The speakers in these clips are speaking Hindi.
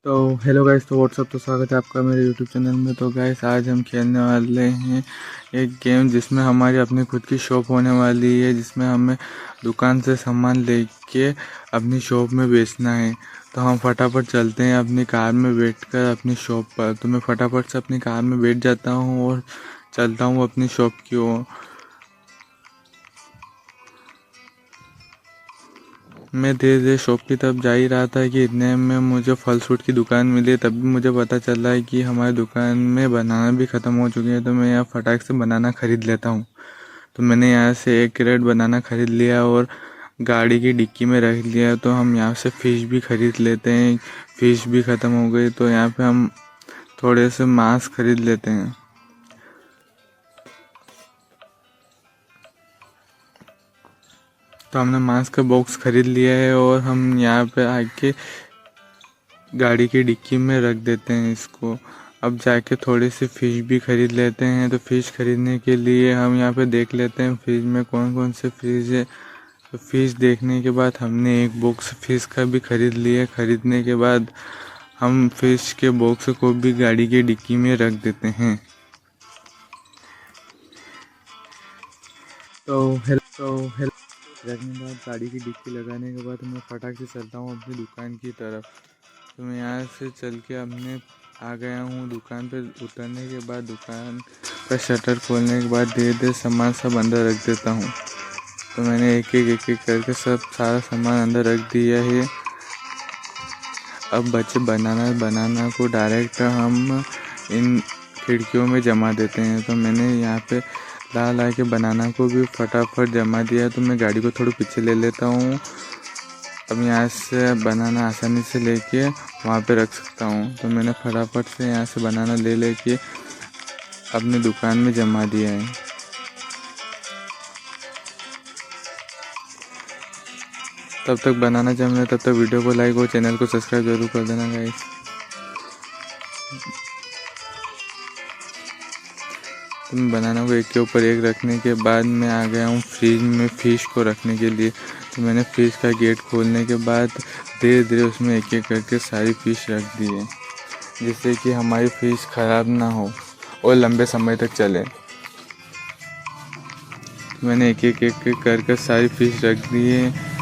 तो हेलो गाइस, तो व्हाट्सअप, तो स्वागत है आपका मेरे यूट्यूब चैनल में। तो गाइस आज हम खेलने वाले हैं एक गेम जिसमें हमारी अपनी खुद की शॉप होने वाली है, जिसमें हमें दुकान से सामान लेके अपनी शॉप में बेचना है। तो हम फटाफट चलते हैं अपनी कार में बैठकर अपनी शॉप पर। तो मैं फटाफट से अपनी कार में बैठ जाता हूँ और चलता हूँ अपनी शॉप की ओर। मैं धीरे धीरे शॉप की तरफ जा ही रहा था कि इतने में मुझे फल फ्रूट की दुकान मिली। तभी मुझे पता चला है कि हमारी दुकान में बनाना भी ख़त्म हो चुके हैं। तो मैं यहाँ फटाक से बनाना ख़रीद लेता हूँ। तो मैंने यहाँ से 1 कैरेट बनाना ख़रीद लिया और गाड़ी की डिक्की में रख लिया। तो हम यहाँ से फ़िश भी ख़रीद लेते हैं। फ़िश भी ख़त्म हो गई, तो यहाँ पे हम थोड़े से मांस ख़रीद लेते हैं। तो हमने मांस का बॉक्स ख़रीद लिया है और हम यहाँ पे आके गाड़ी की डिक्की में रख देते हैं इसको। अब जाके थोड़ी सी फ़िश भी ख़रीद लेते हैं। तो फ़िश ख़रीदने के लिए हम यहाँ पे देख लेते हैं फ़िश में कौन कौन से फ़िश है। तो फ़िश देखने के बाद हमने एक बॉक्स फ़िश का भी ख़रीद लिया। ख़रीदने के बाद हम फ़िश के बॉक्स को भी गाड़ी की डिक्की में रख देते हैं। तो हेलो रखने के बाद गाड़ी की डिक्की लगाने के बाद मैं फटाक से चलता हूँ अपनी दुकान की तरफ। तो मैं यहाँ से चल के अपने आ गया हूँ दुकान पे। उतरने के बाद दुकान का शटर खोलने के बाद धीरे धीरे सामान सब अंदर रख देता हूँ। तो मैंने एक एक करके सारा सामान अंदर रख दिया है। अब बचे बनाना को डायरेक्ट हम इन खिड़कियों में जमा देते हैं। तो मैंने यहाँ पे ला के बनाना को भी फटाफट जमा दिया। तो मैं गाड़ी को थोड़ा पीछे ले लेता हूँ। अब यहाँ से बनाना आसानी से लेके वहाँ पे रख सकता हूँ। तो मैंने फटाफट से यहाँ से बनाना ले लेके अपनी दुकान में जमा दिया है। तब तक बनाना जम रहा है, तब तक वीडियो को लाइक और चैनल को सब्सक्राइब जरूर कर देना गाइस। तो मैं बनाना को एक के ऊपर एक रखने के बाद मैं आ गया हूँ फ्रिज में फ़िश को रखने के लिए। तो मैंने फ़िश का गेट खोलने के बाद धीरे धीरे उसमें एक एक करके सारी फ़िश रख दी है, जिससे कि हमारी फ़िश ख़राब ना हो और लंबे समय तक चले। तो मैंने एक एक करके सारी फ़िश रख दी है।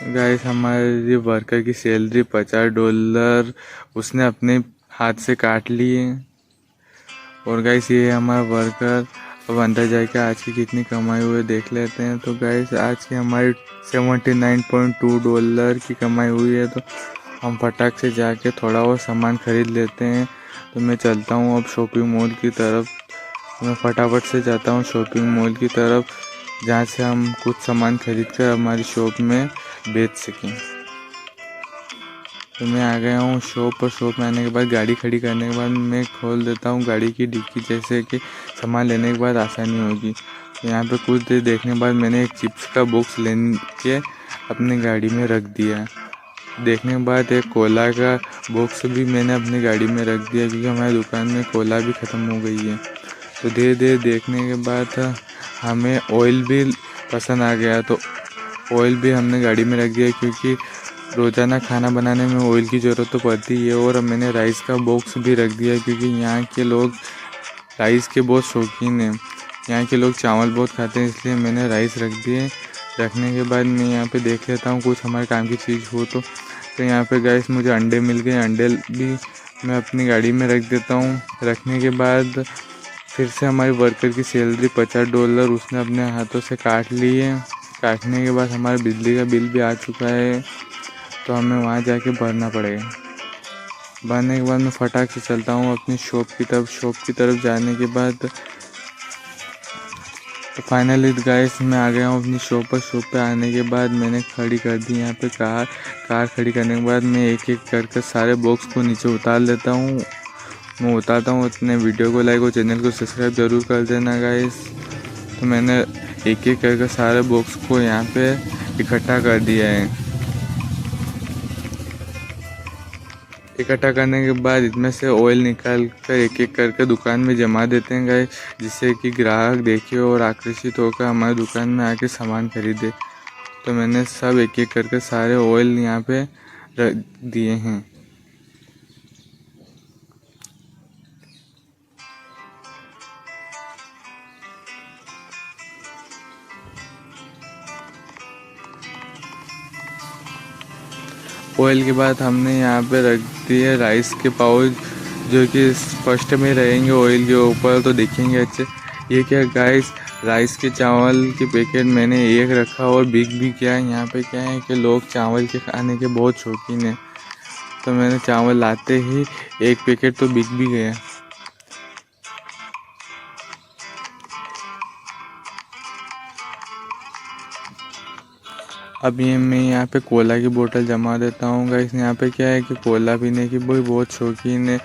गाइस हमारे वर्कर की सैलरी $50 उसने अपने हाथ से काट ली है। और गाइस ये है हमारा वर्कर। अब अंदर जाके आज की कितनी कमाई हुई देख लेते हैं। तो गाइस आज की हमारी $79.2 की कमाई हुई है। तो हम फटाक से जाके थोड़ा और सामान ख़रीद लेते हैं। तो मैं चलता हूँ अब शॉपिंग मॉल की तरफ। मैं फटाफट से जाता हूँ शॉपिंग मॉल की तरफ, जहाँ से हम कुछ सामान खरीद कर हमारी शॉप में बेच सकें। तो मैं आ गया हूँ शॉप पर। शॉप में आने के बाद गाड़ी खड़ी करने के बाद मैं खोल देता हूँ गाड़ी की डिक्की, जैसे कि सामान लेने के बाद आसानी होगी। तो यहाँ पे कुछ देर देखने के बाद मैंने एक चिप्स का बॉक्स ले के अपनी गाड़ी में रख दिया। देखने के बाद एक कोला का बॉक्स भी मैंने अपनी गाड़ी में रख दिया, क्योंकि हमारी दुकान में कोला भी ख़त्म हो गई है। तो धीरे धीरे देखने के बाद हमें ऑयल भी पसंद आ गया। तो ऑयल भी हमने गाड़ी में रख दिया, क्योंकि रोज़ाना खाना बनाने में ऑयल की ज़रूरत तो पड़ती है। और मैंने राइस का बॉक्स भी रख दिया, क्योंकि यहाँ के लोग राइस के बहुत शौकीन हैं। यहाँ के लोग चावल बहुत खाते हैं, इसलिए मैंने राइस रख दिए। रखने के बाद मैं यहाँ पे देख लेता हूँ कुछ हमारे काम की चीज़ हो। तो यहाँ पे गाइस मुझे अंडे मिल गए। अंडे भी मैं अपनी गाड़ी में रख देता हूँ। रखने के बाद फिर से हमारी वर्कर की सैलरी $50 उसने अपने हाथों से काट ली है। काटने के बाद हमारा बिजली का बिल भी आ चुका है। तो हमें वहाँ जाके भरना पड़ेगा। भरने के बाद मैं फटाक से चलता हूँ अपनी शॉप की तरफ। शॉप की तरफ जाने के बाद तो फाइनली गाइस मैं आ गया हूँ अपनी शॉप पर। शॉप पे आने के बाद मैंने खड़ी कर दी यहाँ पे कार खड़ी करने के बाद मैं एक एक करके सारे बॉक्स को नीचे उतार लेता हूँ। मैं उतारता हूँ अपने वीडियो को लाइक और चैनल को सब्सक्राइब जरूर कर देना गाइस। तो मैंने एक एक करके सारे बॉक्स को यहाँ पे इकट्ठा कर दिया है। इकट्ठा करने के बाद इसमें से ऑयल निकाल कर एक एक करके दुकान में जमा देते हैं गाइस, जिससे कि ग्राहक देखे और आकर्षित होकर हमारी दुकान में आके सामान खरीदे। तो मैंने सब एक एक करके सारे ऑयल यहाँ पे रख दिए हैं। ऑयल के बाद हमने यहाँ पे रख दिए राइस के पाउच, जो कि फर्स्ट में रहेंगे ऑयल के ऊपर, तो दिखेंगे अच्छे। ये क्या गाइस, राइस के चावल के पैकेट मैंने एक रखा और बिक भी गया। यहाँ पे क्या है कि लोग चावल के खाने के बहुत शौकीन हैं, तो मैंने चावल लाते ही एक पैकेट तो बिक भी गया। अब ये मैं यहाँ पे कोला की बोतल जमा देता हूँ गाइस। यहाँ पे क्या है कि कोला पीने की बहुत शौकीन है।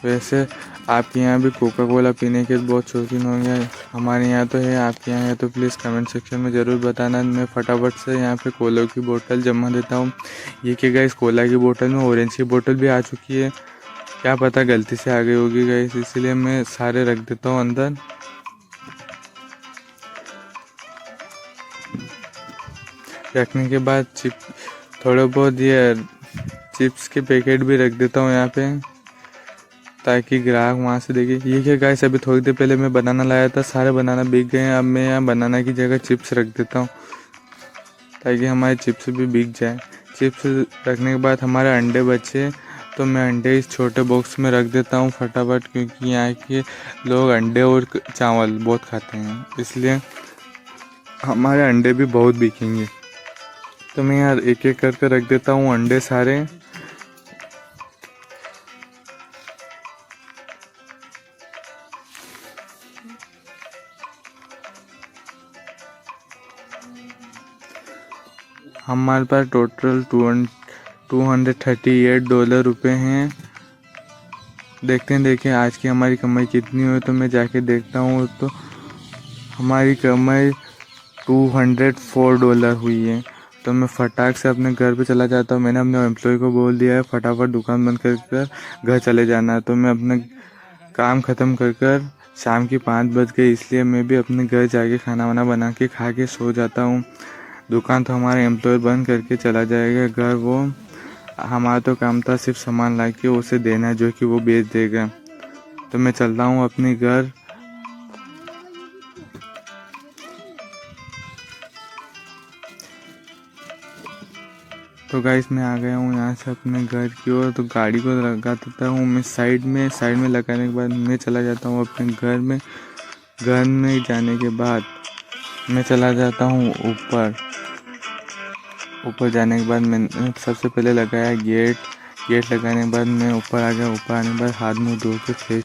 वैसे आपके यहाँ भी कोका कोला पीने के बहुत शौकीन होंगे, हमारे यहाँ तो है। आपके यहाँ है तो प्लीज़ कमेंट सेक्शन में ज़रूर बताना। मैं फटाफट से यहाँ पे कोला की बोतल जमा देता हूँ। ये क्या गाइस, कोला की बोतल में ऑरेंज की बोतल भी आ चुकी है, क्या पता गलती से आ गई होगी गाइस, इसलिए मैं सारे रख देता हूँ अंदर। रखने के बाद थोड़े बहुत ये चिप्स के पैकेट भी रख देता हूँ यहाँ पे, ताकि ग्राहक वहाँ से देखे। ये क्या गाइस, अभी थोड़ी देर पहले मैं बनाना लाया था, सारे बनाना बिक गए हैं। अब मैं यहाँ बनाना की जगह चिप्स रख देता हूँ, ताकि हमारे चिप्स भी बिक जाए। चिप्स रखने के बाद हमारे अंडे बचे, तो मैं अंडे इस छोटे बॉक्स में रख देता हूँ फटाफट, क्योंकि यहाँ के लोग अंडे और चावल बहुत खाते हैं, इसलिए हमारे अंडे भी बहुत बिकेंगे। तो मैं यार एक एक करके रख देता हूँ अंडे सारे। हमारे पास टोटल $238 रुपये हैं। देखते आज की हमारी कमाई कितनी हुई, तो मैं जाके देखता हूँ। तो हमारी कमाई $204 हुई है। तो मैं फटाक से अपने घर पे चला जाता हूँ। मैंने अपने एम्प्लॉय को बोल दिया है फटाफट दुकान बंद कर घर चले जाना है। तो मैं अपना काम ख़त्म कर शाम की 5 बज गई, इसलिए मैं भी अपने घर जाके खाना वाना बना के खा के सो जाता हूँ। दुकान तो हमारे एम्प्लॉय बंद करके चला जाएगा घर। वो हमारा तो काम था सिर्फ सामान ला के उसे देना, जो कि वो बेच देगा। तो मैं चलता हूँ अपने घर। तो गाइस मैं आ गया हूँ यहाँ से अपने घर की ओर। तो गाड़ी को लगा देता हूँ मैं साइड में लगाने के बाद मैं चला जाता हूँ अपने घर में। घर में जाने के बाद मैं चला जाता हूँ ऊपर जाने के बाद मैंने सबसे पहले लगाया गेट लगाने के बाद मैं ऊपर आ गया। ऊपर आने के बाद हाथ मुँह धो के फ्रेश